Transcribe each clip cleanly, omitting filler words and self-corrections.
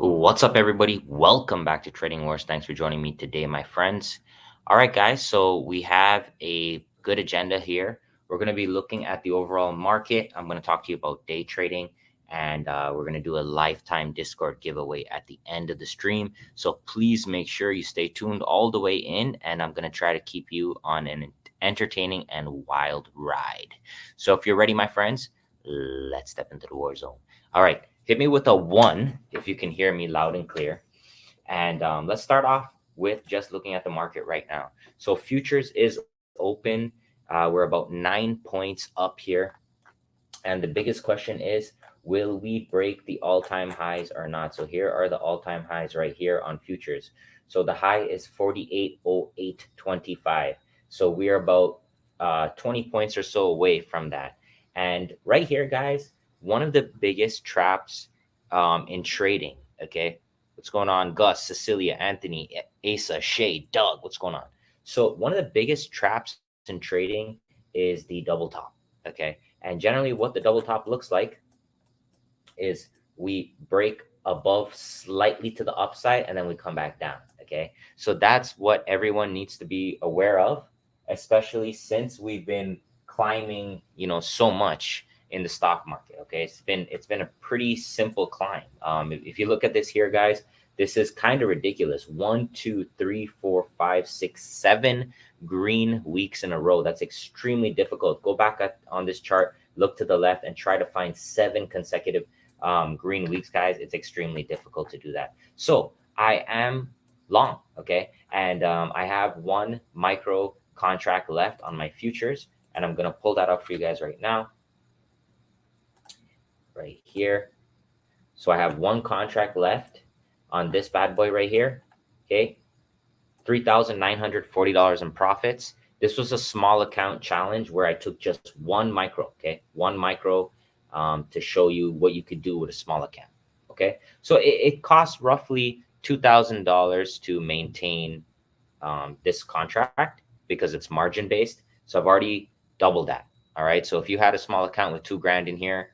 What's up, everybody? Welcome back to Trading Wars. Thanks for joining me today, my friends. All right, guys. So we have a good agenda here. We're going to be looking at the overall market. I'm going to talk to you about day trading, and we're going to do a lifetime Discord giveaway at the end of the stream. So please make sure you stay tuned all the way in, and I'm going to try to keep you on an entertaining and wild ride. So if you're ready, my friends, let's step into the war zone. All right. Hit me with a 1 if you can hear me loud and clear. And let's start off with just looking at the market right now. So futures is open. We're about 9 points up here. And the biggest question is, will we break the all-time highs or not? So here are the all-time highs right here on futures. So the high is 48.0825. So we are about 20 points or so away from that. And right here, guys, one of the biggest traps in trading, okay? What's going on? Gus, Cecilia, Anthony, Asa, Shay, Doug, what's going on? So one of the biggest traps in trading is the double top, okay? And generally what the double top looks like is we break above slightly to the upside and then we come back down, okay? So that's what everyone needs to be aware of, especially since we've been climbing, so much in the stock market, okay? It's been a pretty simple climb. If you look at this here, guys, this is kind of ridiculous. 1, 2, 3, 4, 5, 6, 7 green weeks in a row. That's extremely difficult. Go back on this chart, look to the left, and try to find 7 consecutive green weeks, guys. It's extremely difficult to do that. So I am long, okay? And I have 1 micro contract left on my futures, and I'm going to pull that up for you guys right now. Right here. So I have 1 contract left on this bad boy right here. Okay. $3,940 in profits. This was a small account challenge where I took just 1 micro. Okay. 1 micro to show you what you could do with a small account. Okay. So it costs roughly $2,000 to maintain this contract because it's margin based. So I've already doubled that. All right. So if you had a small account with $2,000 in here,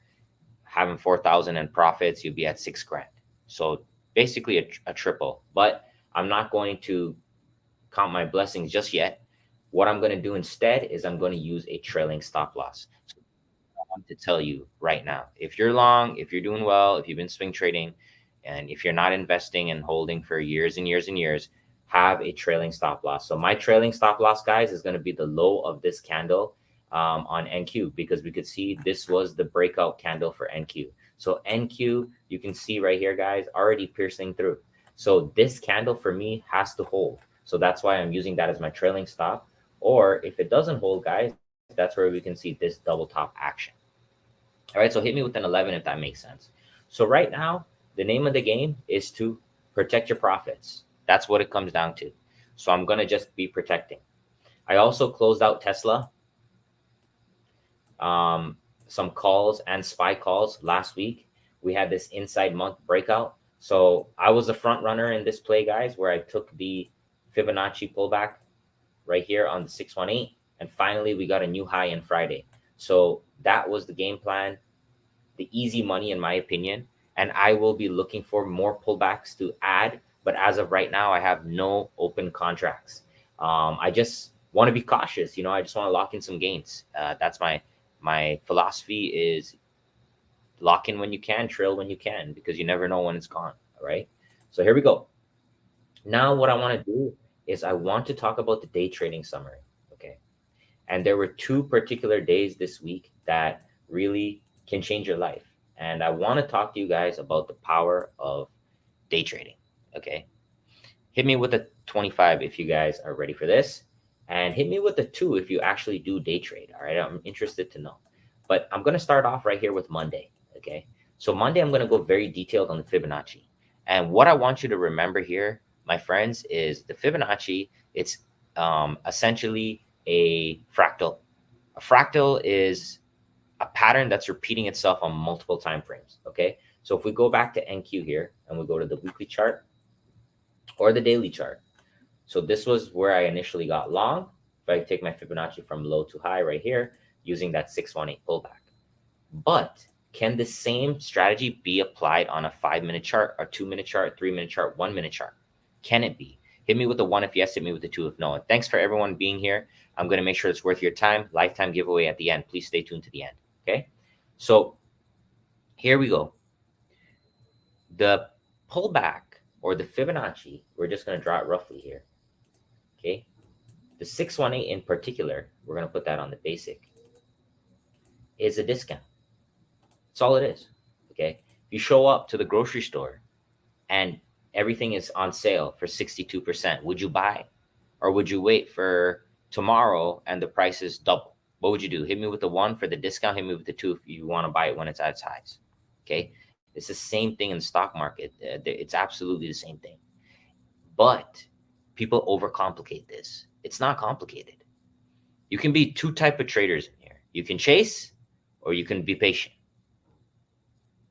having 4,000 in profits, you'd be at $6,000. So basically a triple. But I'm not going to count my blessings just yet. What I'm going to do instead is I'm going to use a trailing stop loss. So I want to tell you right now, if you're long, if you're doing well, if you've been swing trading, and if you're not investing and holding for years and years and years, have a trailing stop loss. So my trailing stop loss, guys, is going to be the low of this candle on NQ, because we could see this was the breakout candle for NQ. So NQ, you can see right here, guys, already piercing through. So this candle for me has to hold. So that's why I'm using that as my trailing stop. Or if it doesn't hold, guys, that's where we can see this double top action. All right, so hit me with an 11 if that makes sense. So right now, the name of the game is to protect your profits. That's what it comes down to. So I'm going to just be protecting. I also closed out Tesla. Some calls and SPY calls last week. We had this inside month breakout. So I was a front runner in this play, guys, where I took the Fibonacci pullback right here on the 618. And finally, we got a new high in Friday. So that was the game plan, the easy money, in my opinion. And I will be looking for more pullbacks to add. But as of right now, I have no open contracts. I just want to be cautious. I just want to lock in some gains. That's my philosophy is lock in when you can, trail when you can, because you never know when it's gone. All right. So here we go. Now what I want to do is I want to talk about the day trading summary. Okay. And there were 2 particular days this week that really can change your life. And I want to talk to you guys about the power of day trading. Okay. Hit me with a 25 if you guys are ready for this. And hit me with a 2 if you actually do day trade. All right. I'm interested to know. But I'm going to start off right here with Monday. Okay. So Monday, I'm going to go very detailed on the Fibonacci. And what I want you to remember here, my friends, is the Fibonacci. It's essentially a fractal. A fractal is a pattern that's repeating itself on multiple time frames. Okay. So if we go back to NQ here and we go to the weekly chart or the daily chart. So this was where I initially got long. If I take my Fibonacci from low to high right here, using that 618 pullback. But Can the same strategy be applied on a 5-minute chart, a 2-minute chart, 3-minute chart, 1-minute chart? Can it be? Hit me with the 1 if yes, hit me with the 2 if no. And thanks for everyone being here. I'm going to make sure it's worth your time. Lifetime giveaway at the end. Please stay tuned to the end. Okay. So here we go. The pullback or the Fibonacci, we're just going to draw it roughly here. Okay. The 618 in particular, we're going to put that on the basic, is a discount. That's all it is. Okay. If you show up to the grocery store and everything is on sale for 62%, would you buy? Or would you wait for tomorrow and the price is double? What would you do? Hit me with the 1 for the discount, hit me with the 2 if you want to buy it when it's at its highs. Okay. It's the same thing in the stock market. It's absolutely the same thing. But people overcomplicate this. It's not complicated. You can be 2 types of traders in here. You can chase or you can be patient.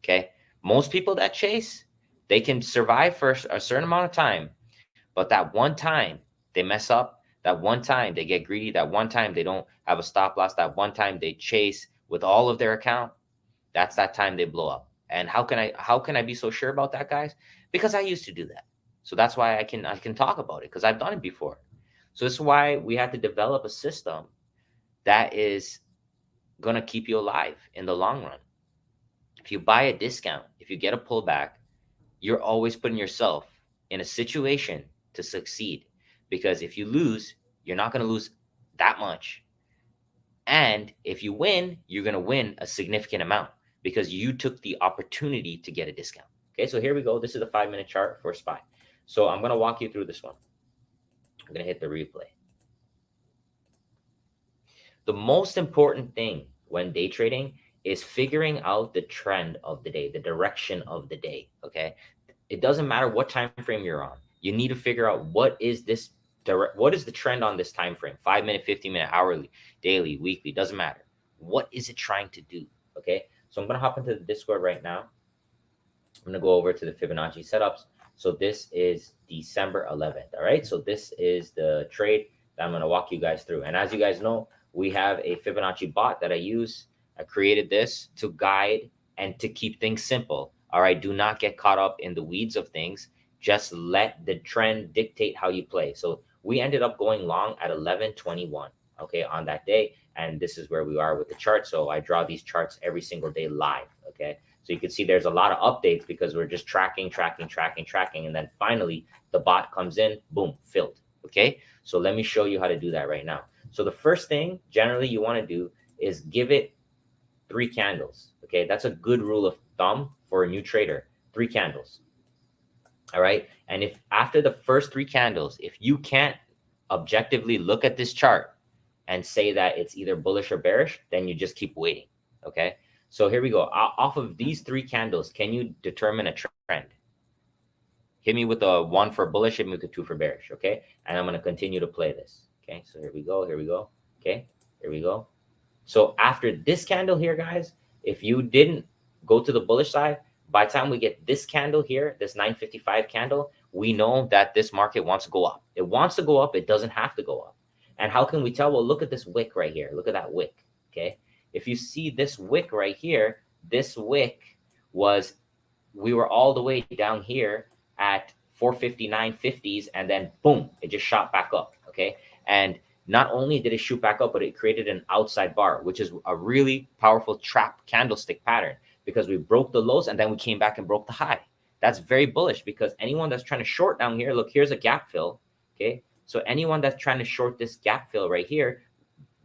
Okay. Most people that chase, they can survive for a certain amount of time. But that one time they mess up, that one time they get greedy, that one time they don't have a stop loss, that one time they chase with all of their account, that's that time they blow up. And how can I be so sure about that, guys? Because I used to do that. So that's why I can talk about it, because I've done it before. So this is why we had to develop a system that is going to keep you alive in the long run. If you buy a discount, if you get a pullback, you're always putting yourself in a situation to succeed. Because if you lose, you're not going to lose that much. And if you win, you're going to win a significant amount because you took the opportunity to get a discount. Okay, so here we go. This is the 5-minute chart for SPY. So I'm going to walk you through this one. I'm going to hit the replay. The most important thing when day trading is figuring out the trend of the day, the direction of the day. Okay, it doesn't matter what time frame you're on. You need to figure out what is the trend on this time frame, 5-minute, 15-minute, hourly, daily, weekly, doesn't matter. What is it trying to do? Okay, so I'm going to hop into the Discord right now. I'm going to go over to the Fibonacci setups. So this is December 11th. All right, so this is the trade that I'm going to walk you guys through. And as you guys know, we have a Fibonacci bot that I use. I created this to guide and to keep things simple. All right, do not get caught up in the weeds of things. Just let the trend dictate how you play. So we ended up going long at 11:21, okay, on that day. And this is where we are with the chart. So I draw these charts every single day live, okay? So you can see there's a lot of updates because we're just tracking. And then finally, the bot comes in, boom, filled, okay? So let me show you how to do that right now. So the first thing generally you want to do is give it 3 candles, okay? That's a good rule of thumb for a new trader, 3 candles. All right. And if after the first 3 candles, if you can't objectively look at this chart and say that it's either bullish or bearish, then you just keep waiting. Okay. So here we go. Off of these 3 candles, can you determine a trend? Hit me with the 1 for bullish, hit me with the 2 for bearish. Okay. And I'm going to continue to play this. Okay. So here we go. Okay. Here we go. So after this candle here, guys, if you didn't go to the bullish side, by the time we get this candle here, this 955 candle, we know that this market wants to go up. It wants to go up. It doesn't have to go up. And how can we tell? Well, look at this wick right here. Look at that wick. Okay. If you see this wick right here, this wick was, we were all the way down here at 459.50s, and then boom, it just shot back up. Okay. And not only did it shoot back up, but it created an outside bar, which is a really powerful trap candlestick pattern, because we broke the lows and then we came back and broke the high. That's very bullish, because anyone that's trying to short down here, look, here's a gap fill. Okay. So anyone that's trying to short this gap fill right here,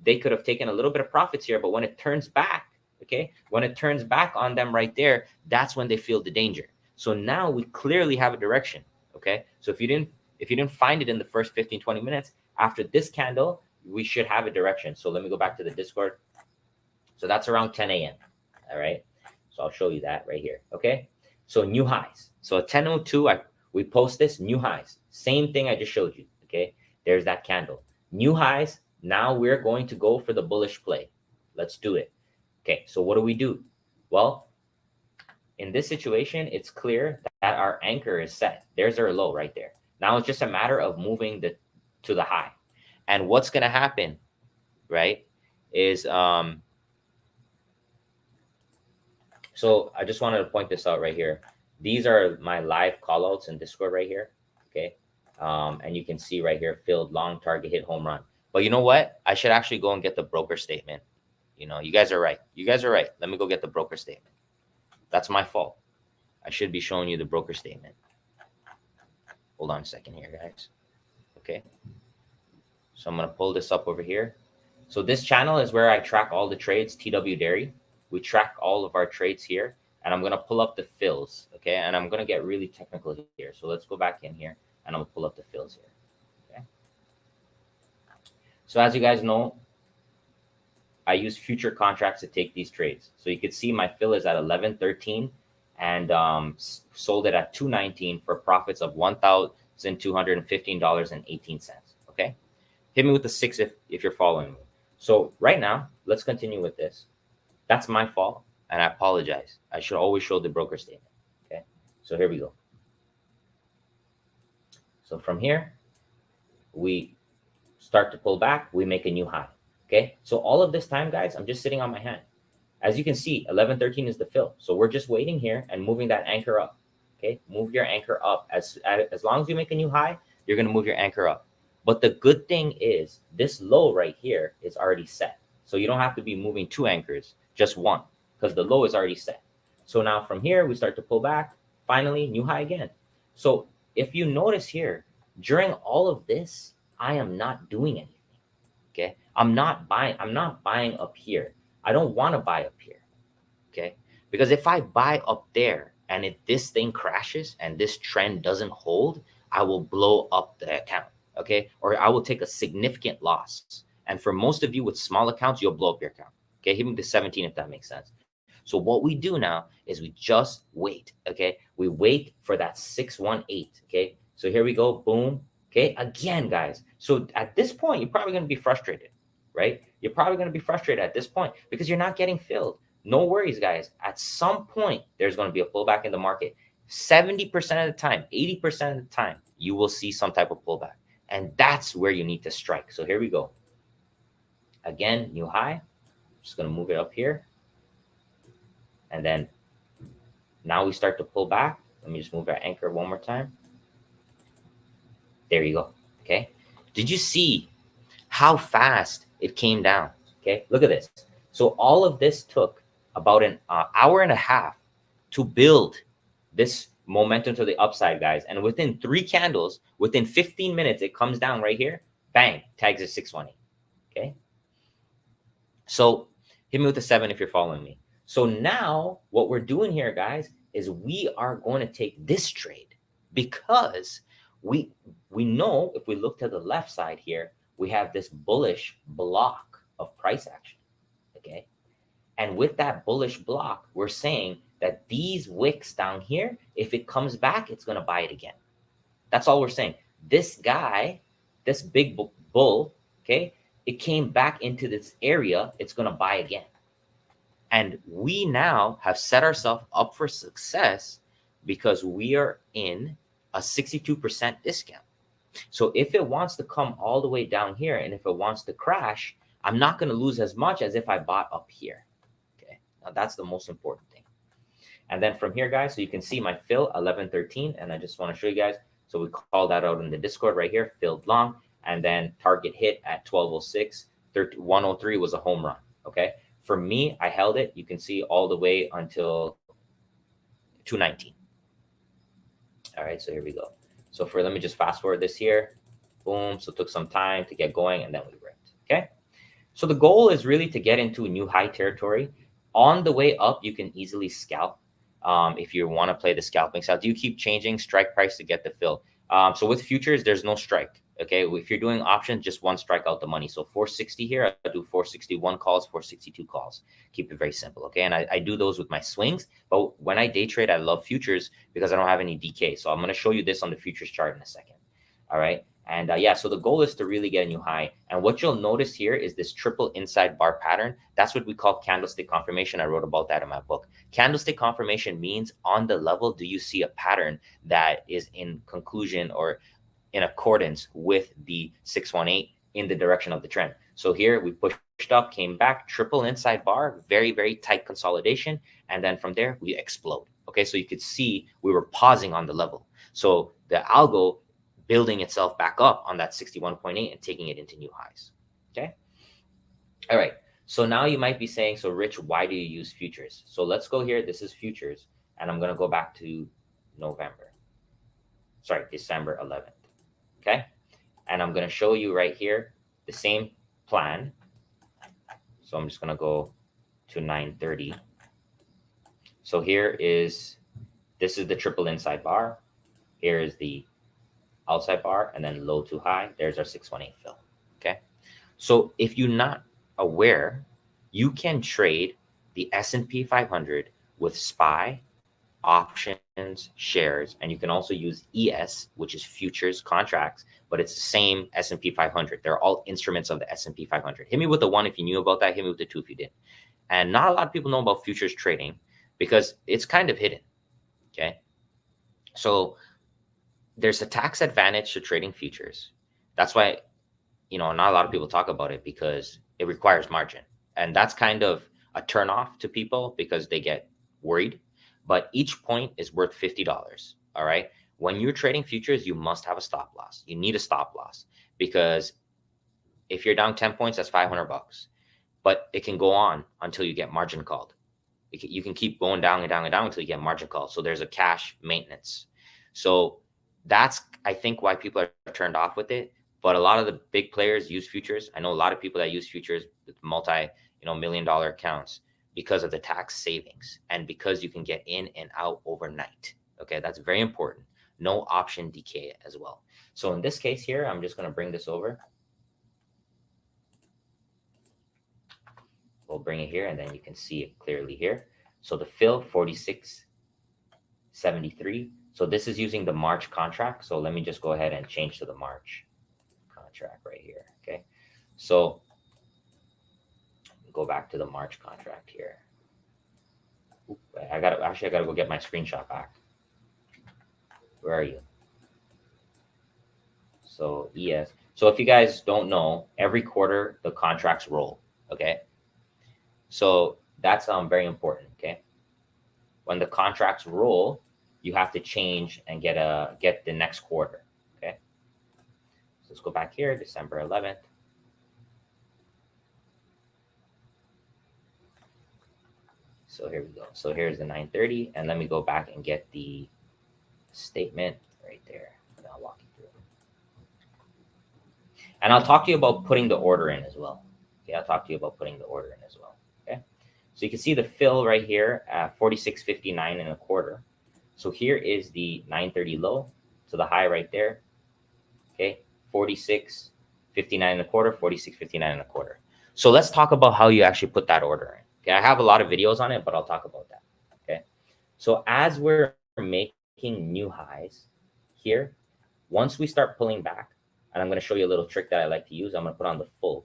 they could have taken a little bit of profits here, but when it turns back, okay, when it turns back on them right there, that's when they feel the danger. So now we clearly have a direction. Okay. So if you didn't find it in the first 15, 20 minutes, after this candle, we should have a direction. So let me go back to the Discord. So that's around 10 a.m. All right. So I'll show you that right here. Okay. So new highs. So at 10:02, we post this, new highs. Same thing I just showed you. Okay. There's that candle. New highs. Now we're going to go for the bullish play. Let's do it. Okay. So what do? Well, in this situation, it's clear that our anchor is set. There's our low right there. Now it's just a matter of moving to the high. And what's going to happen, right, is So I just wanted to point this out right here. These are my live callouts in Discord right here. Okay. And you can see right here, filled, long, target, hit, home run. But you know what? I should actually go and get the broker statement. You know, you guys are right. You guys are right. Let me go get the broker statement. That's my fault. I should be showing you the broker statement. Hold on a second here, guys. Okay. So I'm going to pull this up over here. So this channel is where I track all the trades, TW Dairy. We track all of our trades here. And I'm going to pull up the fills. Okay. And I'm going to get really technical here. So let's go back in here and I'm going to pull up the fills here. Okay. So as you guys know, I use future contracts to take these trades. So you can see my fill is at 11.13 and sold it at 2.19 for profits of $1,215.18. Okay. Hit me with the 6 if you're following me. So right now, let's continue with this. That's my fault, and I apologize. I should always show the broker statement. Okay. So here we go. So from here, we start to pull back. We make a new high. Okay. So all of this time, guys, I'm just sitting on my hand. As you can see, 11.13 is the fill. So we're just waiting here and moving that anchor up. Okay. Move your anchor up. As long as you make a new high, you're going to move your anchor up. But the good thing is this low right here is already set. So you don't have to be moving 2 anchors, just 1, because the low is already set. So now from here, we start to pull back. Finally, new high again. So if you notice here, during all of this, I am not doing anything. Okay. I'm not buying up here. I don't want to buy up here. Okay. Because if I buy up there and if this thing crashes and this trend doesn't hold, I will blow up the account. Okay. Or I will take a significant loss. And for most of you with small accounts, you'll blow up your account. Okay. Hit me to 17 if that makes sense. So what we do now is we just wait. Okay. We wait for that 618. Okay. So here we go. Boom. Okay. Again, guys. So at this point, you're probably going to be frustrated, right? You're probably going to be frustrated at this point because you're not getting filled. No worries, guys. At some point, there's going to be a pullback in the market. 70% of the time, 80% of the time, you will see some type of pullback. And that's where you need to strike. So here we go. Again, new high. Just going to move it up here. And then now we start to pull back. Let me just move our anchor one more time. There you go. Okay. Did you see how fast it came down? Okay. Look at this. So all of this took about an hour and a half to build this momentum to the upside, guys. And within 3 candles, within 15 minutes, it comes down right here. Bang, tags at 620. Okay. So hit me with the 7 if you're following me. So now what we're doing here, guys, is we are going to take this trade because we know if we look to the left side here, we have this bullish block of price action. Okay. And with that bullish block, we're saying that these wicks down here, if it comes back, it's going to buy it again. That's all we're saying. This guy, this big bull, okay, it came back into this area. It's going to buy again. And we now have set ourselves up for success because we are in a 62% discount. So if it wants to come all the way down here and if it wants to crash, I'm not going to lose as much as if I bought up here. Okay. Now that's the most important thing. And then from here, guys, so you can see my fill 11.13. And I just want to show you guys. So we call that out in the Discord right here, filled long. And then target hit at 12.06. 103 was a home run. Okay. For me, I held it. You can see all the way until 219. All right. So here we go. So let me just fast forward this here. Boom. So it took some time to get going and then we ripped. Okay. So the goal is really to get into a new high territory. On the way up, you can easily scalp. If you want to play the scalping style, do you keep changing strike price to get the fill? So with futures, there's no strike. Okay. If you're doing options, just one strike out the money. So 460 here, I do 461 calls, 462 calls. Keep it very simple. Okay. And I do those with my swings. But when I day trade, I love futures because I don't have any DK. So I'm going to show you this on the futures chart in a second. All right. And yeah, so the goal is to really get a new high. And what you'll notice here is this triple inside bar pattern. That's what we call candlestick confirmation. I wrote about that in my book. Candlestick confirmation means on the level, do you see a pattern that is in conclusion or in accordance with the 618 in the direction of the trend? So here we pushed up, came back, triple inside bar, very, very tight consolidation. And then from there, we explode. Okay, so you could see we were pausing on the level. So the algo building itself back up on that 61.8 and taking it into new highs. Okay. All right. So now you might be saying, so Rich, why do you use futures? So let's go here. This is futures. And I'm going to go back to December 11th. Okay. And I'm going to show you right here the same plan. So I'm just going to go to 930. So this is the triple inside bar. Here is the outside bar, and then low to high. There's our 618 fill. Okay. So if you're not aware, you can trade the S&P 500 with SPY, options, shares, and you can also use ES, which is futures contracts, but it's the same S&P 500. They're all instruments of the S&P 500. Hit me with the 1 if you knew about that. Hit me with the 2 if you didn't. And not a lot of people know about futures trading because it's kind of hidden. Okay. So there's a tax advantage to trading futures. That's why, not a lot of people talk about it because it requires margin. And that's kind of a turnoff to people because they get worried. But each point is worth $50. All right. When you're trading futures, you must have a stop loss. You need a stop loss because if you're down 10 points, that's $500. But it can go on until you get margin called. You can keep going down and down and down until you get margin called. So there's a cash maintenance. So that's, I think, why people are turned off with it. But a lot of the big players use futures. I know a lot of people that use futures with multi-million-dollar accounts because of the tax savings and because you can get in and out overnight. Okay, that's very important. No option decay as well. So in this case here, I'm just going to bring this over. We'll bring it here and then you can see it clearly here. So the fill 46.73. So this is using the March contract. So let me just go ahead and change to the March contract right here. Okay. So go back to the March contract here. I gotta go get my screenshot back. Where are you? So ES. So if you guys don't know, every quarter the contracts roll. Okay. So that's very important. Okay. When the contracts roll, you have to change and get the next quarter. Okay. So let's go back here, December 11th. So here we go. So here's the 930, and let me go back and get the statement right there. And I'll walk you through it. And I'll talk to you about putting the order in as well. Okay, I'll talk to you about putting the order in as well. Okay. So you can see the fill right here at 46.59 and a quarter. So here is the 930 low. So the high right there. Okay. 46.59 and a quarter, 46.59 and a quarter. So let's talk about how you actually put that order in. Okay. I have a lot of videos on it, but I'll talk about that. Okay. So as we're making new highs here, once we start pulling back, and I'm going to show you a little trick that I like to use. I'm going to put on the full.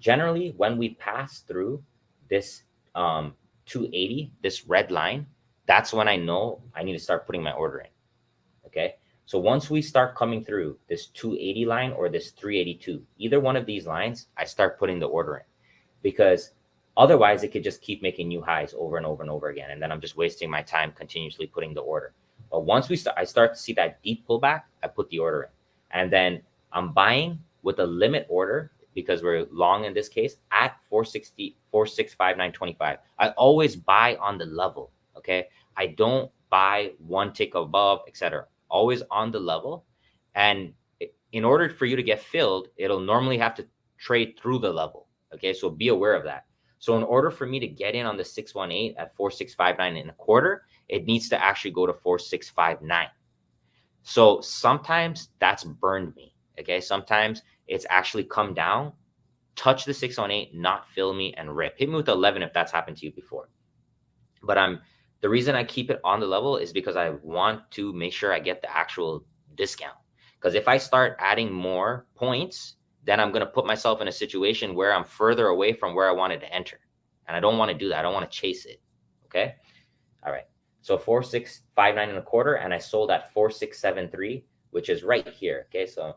Generally, when we pass through this 280, this red line, that's when I know I need to start putting my order in. Okay. So once we start coming through this 280 line or this 382, either one of these lines, I start putting the order in because otherwise it could just keep making new highs over and over and over again. And then I'm just wasting my time continuously putting the order. But once I start to see that deep pullback, I put the order in. And then I'm buying with a limit order because we're long in this case at 465.925. I always buy on the level. Okay. I don't buy one tick above, etc. Always on the level. And in order for you to get filled, it'll normally have to trade through the level. Okay. So be aware of that. So in order for me to get in on the 618 at 4659 and a quarter, it needs to actually go to 4659. So sometimes that's burned me. Okay. Sometimes it's actually come down, touch the 618, not fill me and rip. Hit me with 11 if that's happened to you before. But the reason I keep it on the level is because I want to make sure I get the actual discount. Because if I start adding more points, then I'm going to put myself in a situation where I'm further away from where I wanted to enter. And I don't want to do that. I don't want to chase it. Okay. All right. So 4659 and a quarter, and I sold at 4673, which is right here. Okay. So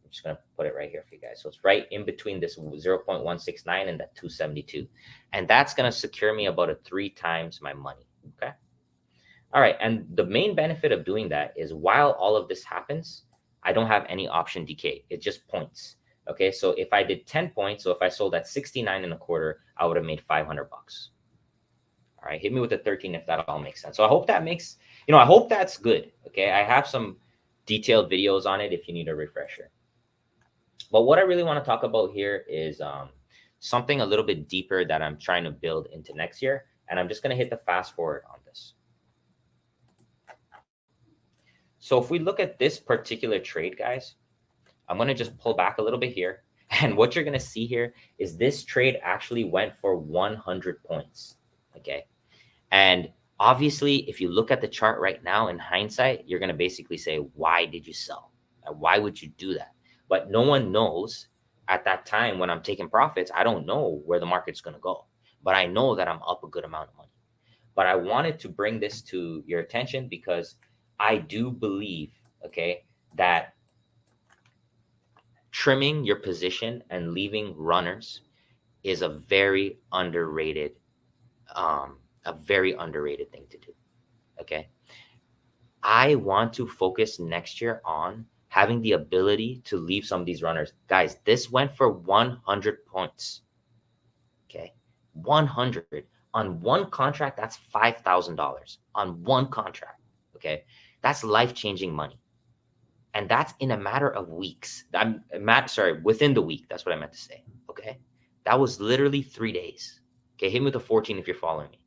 I'm just going to put it right here for you guys. So it's right in between this 0.169 and that 272. And that's going to secure me about a 3 times my money. Okay. All right. And the main benefit of doing that is while all of this happens, I don't have any option decay. It's just points. Okay. So if I did 10 points, so if I sold at 69 and a quarter, I would have made $500. All right. Hit me with a 13 if that all makes sense. So I hope that makes, I hope that's good. Okay. I have some detailed videos on it if you need a refresher. But what I really want to talk about here is something a little bit deeper that I'm trying to build into next year. And I'm just going to hit the fast forward on this. So if we look at this particular trade, guys, I'm going to just pull back a little bit here. And what you're going to see here is this trade actually went for 100 points. Okay. And obviously, if you look at the chart right now in hindsight, you're going to basically say, why did you sell? Why would you do that? But no one knows at that time when I'm taking profits, I don't know where the market's going to go. But I know that I'm up a good amount of money. But I wanted to bring this to your attention because I do believe, okay, that trimming your position and leaving runners is a very underrated thing to do. Okay. I want to focus next year on having the ability to leave some of these runners. Guys, this went for 100 points. Okay. 100 on one contract. That's $5,000 on one contract. Okay. That's life-changing money. And that's in a matter of weeks. Within the week. That's what I meant to say. Okay. That was literally 3 days. Okay. Hit me with a 14 if you're following me.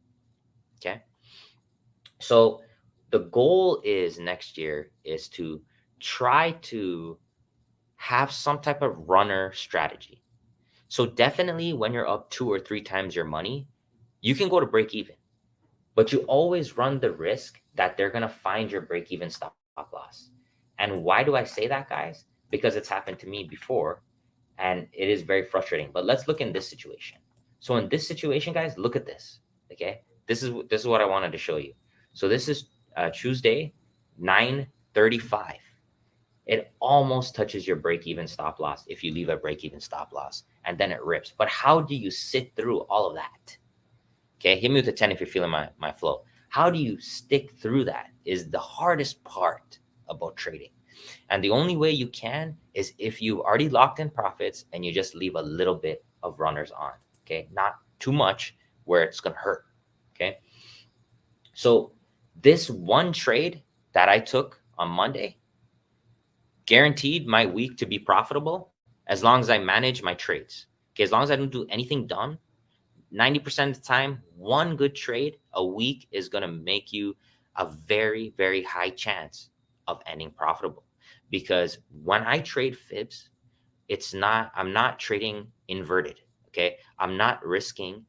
Okay. So the goal is next year is to try to have some type of runner strategy. So definitely when you're up 2 or 3 times your money, you can go to break even, but you always run the risk that they're going to find your break even stop loss. And why do I say that, guys? Because it's happened to me before and it is very frustrating. But let's look in this situation. So in this situation, guys, look at this. Okay. This is what I wanted to show you. So this is Tuesday, 9:35. It almost touches your break-even stop loss if you leave a break-even stop loss, and then it rips. But how do you sit through all of that? Okay, hit me with a 10 if you're feeling my flow. How do you stick through that is the hardest part about trading. And the only way you can is if you already locked in profits and you just leave a little bit of runners on. Okay, not too much where it's going to hurt. Okay, so this one trade that I took on Monday guaranteed my week to be profitable as long as I manage my trades. Okay, as long as I don't do anything dumb, 90% of the time, one good trade a week is going to make you a very, very high chance of ending profitable. Because when I trade fibs, I'm not trading inverted. Okay, I'm not risking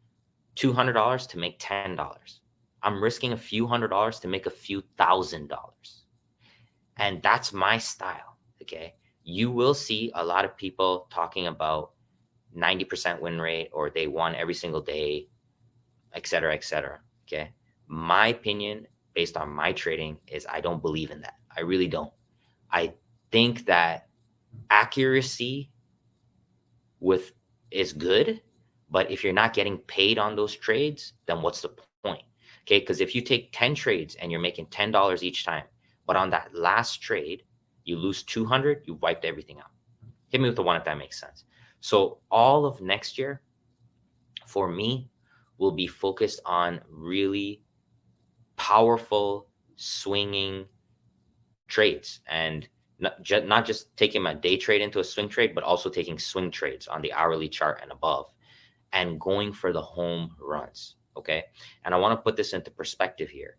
$200 to make $10. I'm risking a few $100s to make a few $1,000. And that's my style. Okay. You will see a lot of people talking about 90% win rate or they won every single day, et cetera, et cetera. Okay. My opinion based on my trading is I don't believe in that. I really don't. I think that accuracy is good, but if you're not getting paid on those trades, then what's the point? Okay. Because if you take 10 trades and you're making $10 each time, but on that last trade, you lose 200, you wiped everything out. Hit me with the one if that makes sense. So all of next year for me will be focused on really powerful swinging trades and not just taking my day trade into a swing trade, but also taking swing trades on the hourly chart and above and going for the home runs. Okay. And I want to put this into perspective here.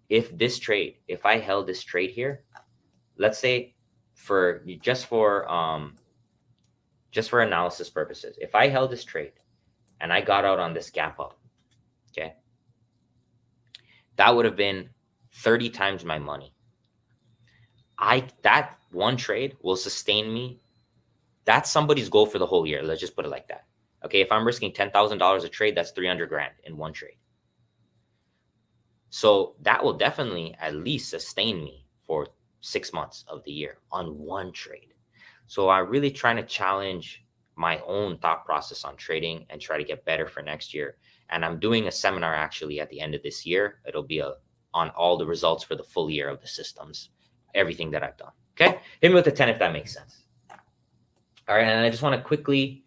If I held this trade here, let's say just for analysis purposes, if I held this trade and I got out on this gap up, okay, that would have been 30 times my money. That one trade will sustain me. That's somebody's goal for the whole year. Let's just put it like that. Okay, if I'm risking $10,000 a trade, that's 300 grand in one trade. So that will definitely at least sustain me for 6 months of the year on one trade. So I'm really trying to challenge my own thought process on trading and try to get better for next year. And I'm doing a seminar actually at the end of this year. It'll be on all the results for the full year of the systems, everything that I've done. Okay, hit me with a 10 if that makes sense. All right, and I just want to quickly,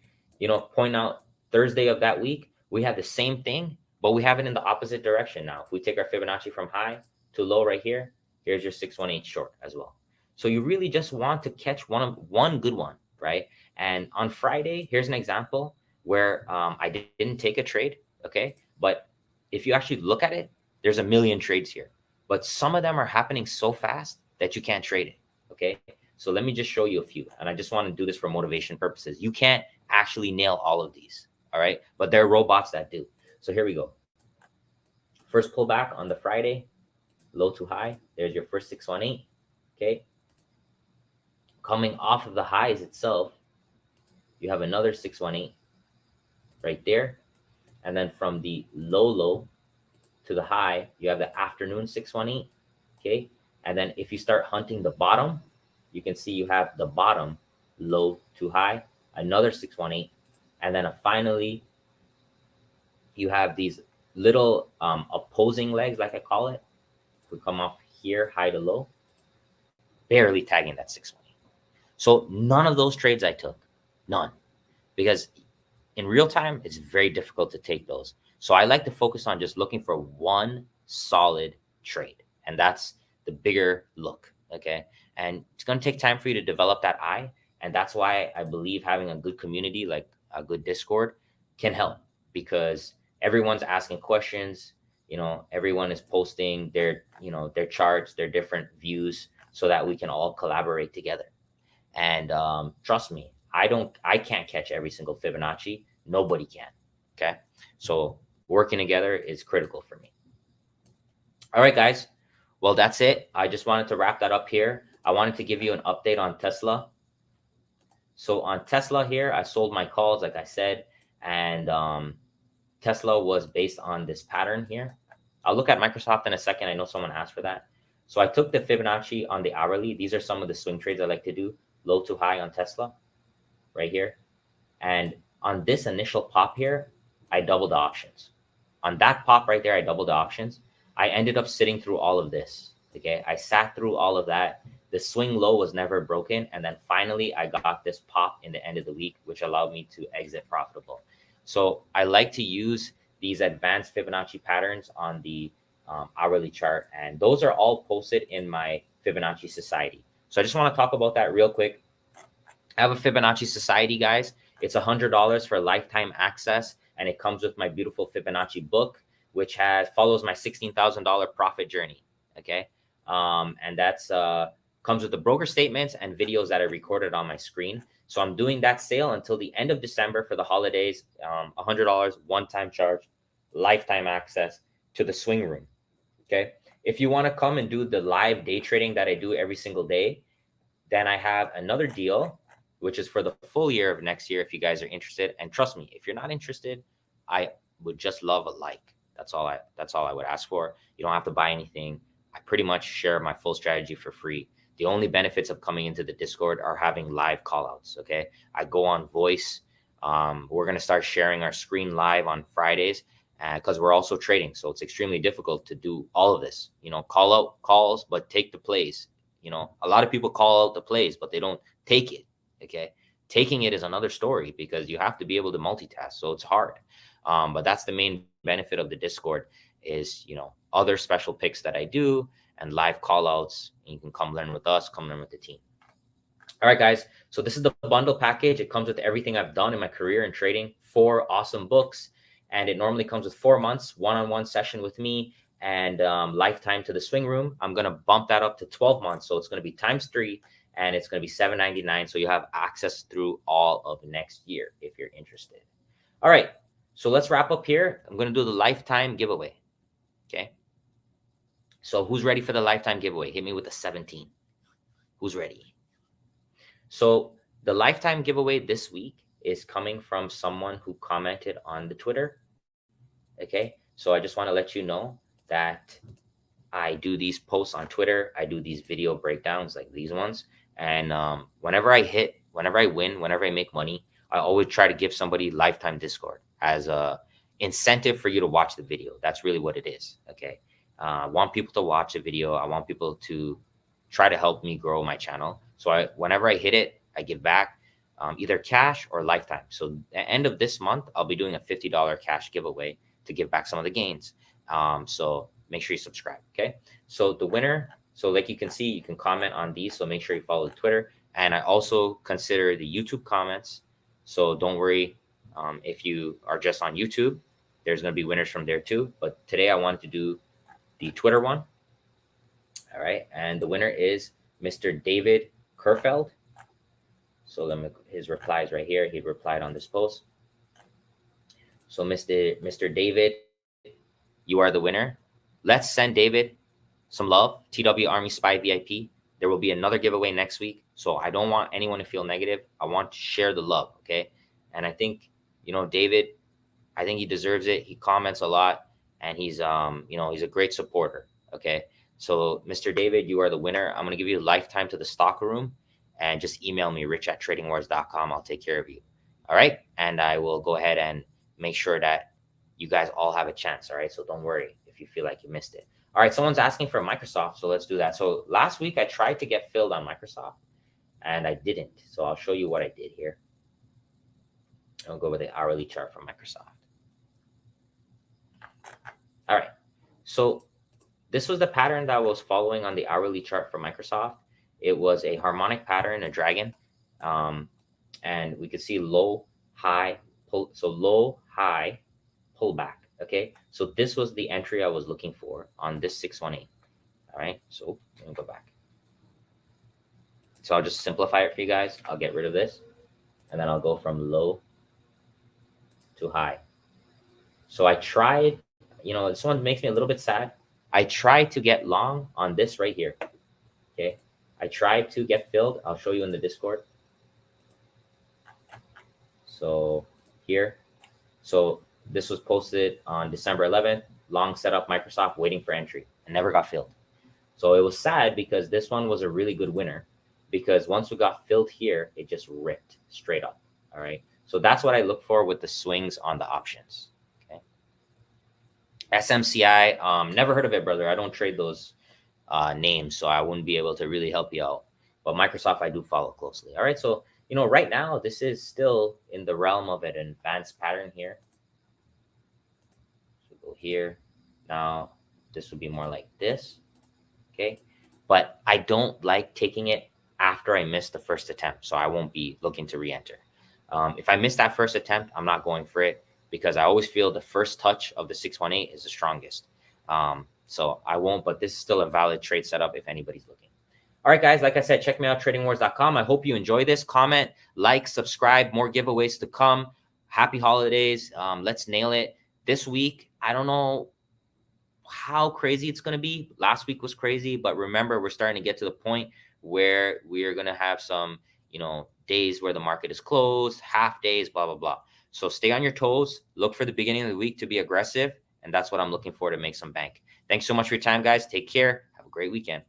point out Thursday of that week, we had the same thing, but we have it in the opposite direction now. If we take our Fibonacci from high to low right here, here's your 618 short as well. So you really just want to catch one good one, right? And on Friday, here's an example where I didn't take a trade, okay? But if you actually look at it, there's a million trades here. But some of them are happening so fast that you can't trade it, okay? So let me just show you a few. And I just want to do this for motivation purposes. You can't actually nail all of these, all right? But there are robots that do. So here we go. First pullback on the Friday, low to high. There's your first 618, okay? Coming off of the highs itself, you have another 618 right there. And then from the low to the high, you have the afternoon 618, okay? And then if you start hunting the bottom, you can see you have the bottom low to high, another 618. And then finally, you have these little opposing legs, like I call it. If we come off here, high to low, barely tagging that 618. So none of those trades I took, none, because in real time, it's very difficult to take those. So I like to focus on just looking for one solid trade. And that's the bigger look, okay? And it's going to take time for you to develop that eye. And that's why I believe having a good community, like a good Discord, can help, because everyone's asking questions. Everyone is posting their charts, their different views, so that we can all collaborate together. And trust me, I can't catch every single Fibonacci. Nobody can. Okay. So working together is critical for me. All right, guys. Well, that's it. I just wanted to wrap that up here. I wanted to give you an update on Tesla. So on Tesla here, I sold my calls, like I said, and Tesla was based on this pattern here. I'll look at Microsoft in a second. I know someone asked for that. So I took the Fibonacci on the hourly. These are some of the swing trades I like to do. Low to high on Tesla right here. And on this initial pop here, I doubled the options. On that pop right there, I doubled the options. I ended up sitting through all of this. Okay. I sat through all of that. The swing low was never broken. And then finally, I got this pop in the end of the week, which allowed me to exit profitable. So I like to use these advanced Fibonacci patterns on the hourly chart. And those are all posted in my Fibonacci Society. So I just want to talk about that real quick. I have a Fibonacci Society, guys. It's $100 for lifetime access, and it comes with my beautiful Fibonacci book, which follows my $16,000 profit journey. Okay, and that's comes with the broker statements and videos that I recorded on my screen. So I'm doing that sale until the end of December for the holidays. $100 one-time charge, lifetime access to the swing room. Okay. If you want to come and do the live day trading that I do every single day, then I have another deal, which is for the full year of next year if you guys are interested. And trust me, if you're not interested, I would just love a like. That's all I would ask for. You don't have to buy anything. I pretty much share my full strategy for free. The only benefits of coming into the Discord are having live callouts. Okay. I go on voice. We're going to start sharing our screen live on Fridays, because we're also trading. So it's extremely difficult to do all of this, call out calls, but take the plays. A lot of people call out the plays, but they don't take it. Okay. Taking it is another story, because you have to be able to multitask. So it's hard. But that's the main benefit of the Discord is, other special picks that I do and live call outs. And you can come learn with us, come learn with the team. All right, guys. So this is the bundle package. It comes with everything I've done in my career in trading, 4 awesome books. And it normally comes with 4 months, one-on-one session with me, and lifetime to the swing room. I'm going to bump that up to 12 months. So it's going to be ×3, and it's going to be $7.99. So you have access through all of next year if you're interested. All right. So let's wrap up here. I'm going to do the lifetime giveaway. Okay. So who's ready for the lifetime giveaway? Hit me with a 17. Who's ready? So the lifetime giveaway this week is coming from someone who commented on the Twitter. Okay. So I just want to let you know that I do these posts on Twitter. I do these video breakdowns like these ones. And whenever I whenever I win, whenever I make money, I always try to give somebody lifetime Discord as a incentive for you to watch the video. That's really what it is. Okay. I want people to watch the video. I want people to try to help me grow my channel. So whenever I hit it, I give back either cash or lifetime. So at the end of this month, I'll be doing a $50 cash giveaway to give back some of the gains. So make sure you subscribe. Okay. So the winner, so like you can see, you can comment on these. So make sure you follow the Twitter. And I also consider the YouTube comments. So don't worry if you are just on YouTube, there's going to be winners from there too. But today I wanted to do the Twitter one. All right. And the winner is Mr. David Kerfeld. So his reply is right here. He replied on this post. So Mr. David, you are the winner. Let's send David some love. TW Army Spy VIP. There will be another giveaway next week. So I don't want anyone to feel negative. I want to share the love. Okay. And I think, David, I think he deserves it. He comments a lot and he's, he's a great supporter. Okay. So Mr. David, you are the winner. I'm going to give you a lifetime to the stock room and just email me, rich@tradingwars.com. I'll take care of you. All right. And I will go ahead and make sure that you guys all have a chance. All right. So don't worry if you feel like you missed it. All right. Someone's asking for Microsoft. So let's do that. So last week I tried to get filled on Microsoft and I didn't. So I'll show you what I did here. I'll go with the hourly chart from Microsoft. All right. So this was the pattern that I was following on the hourly chart for Microsoft. It was a harmonic pattern, a dragon. And we could see low, high, pull. So low, high, pullback. Okay. So this was the entry I was looking for on this 618. All right. So let me go back. So I'll just simplify it for you guys. I'll get rid of this and then I'll go from low to high. So I tried, this one makes me a little bit sad. I tried to get long on this right here. Okay. I tried to get filled. I'll show you in the Discord. So here, so this was posted on December 11th, long setup Microsoft waiting for entry and never got filled. So it was sad because this one was a really good winner because once we got filled here, it just ripped straight up. All right. So that's what I look for with the swings on the options. Okay. SMCI, never heard of it, brother. I don't trade those names, so I wouldn't be able to really help you out. But Microsoft, I do follow closely. All right. So, right now, this is still in the realm of an advanced pattern here. So go here. Now, this would be more like this. Okay. But I don't like taking it after I miss the first attempt. So I won't be looking to re-enter. If I miss that first attempt, I'm not going for it because I always feel the first touch of the 618 is the strongest. So I won't, but this is still a valid trade setup if anybody's looking. All right, guys, like I said, check me out, tradingwars.com. I hope you enjoy this. Comment, like, subscribe, more giveaways to come. Happy holidays. Let's nail it. This week, I don't know how crazy it's going to be. Last week was crazy, but remember, we're starting to get to the point where we are going to have some, days where the market is closed, half days, blah, blah, blah. So stay on your toes. Look for the beginning of the week to be aggressive. And that's what I'm looking for to make some bank. Thanks so much for your time, guys. Take care. Have a great weekend.